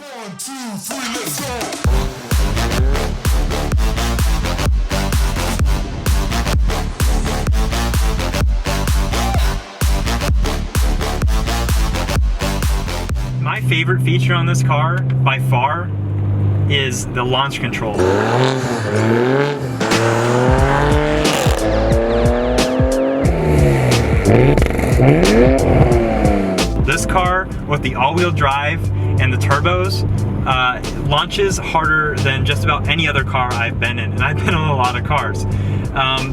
1, 2, 3, let's go. My favorite feature on this car, by far, is the launch control. This car, with the all-wheel drive and the turbos, launches harder than just about any other car I've been in, and I've been in a lot of cars.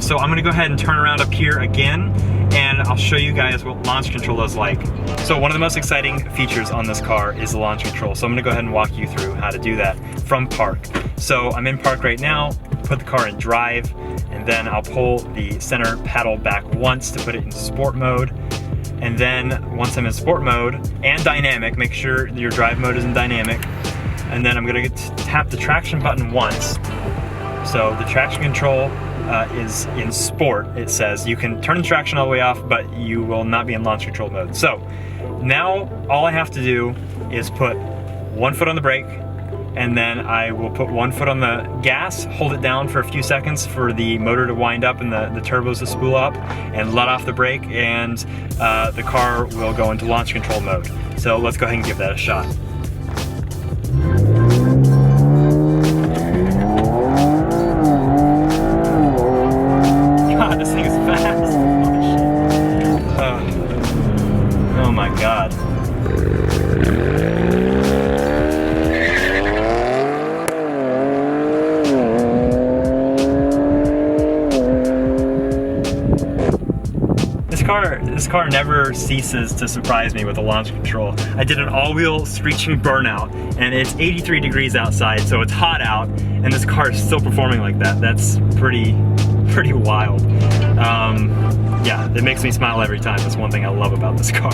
So I'm gonna go ahead and turn around up here again, and I'll show you guys what launch control is like. So one of the most exciting features on this car is the launch control. So I'm gonna go ahead and walk you through how to do that from park. So I'm in park right now, put the car in drive, and then I'll pull the center paddle back once to put it in sport mode. And then once I'm in sport mode and dynamic, make sure your drive mode is in dynamic. And then I'm gonna tap the traction button once. So the traction control is in sport. It says you can turn the traction all the way off, but you will not be in launch control mode. So now all I have to do is put one foot on the brake, and then I will put one foot on the gas, hold it down for a few seconds for the motor to wind up and the turbos to spool up, and let off the brake, and the car will go into launch control mode. So let's go ahead and give that a shot. God, this thing is fast. Oh my God. This car never ceases to surprise me with the launch control. I did an all-wheel screeching burnout, and it's 83 degrees outside, so it's hot out, and this car is still performing like that. That's pretty wild. Yeah, it makes me smile every time. That's one thing I love about this car.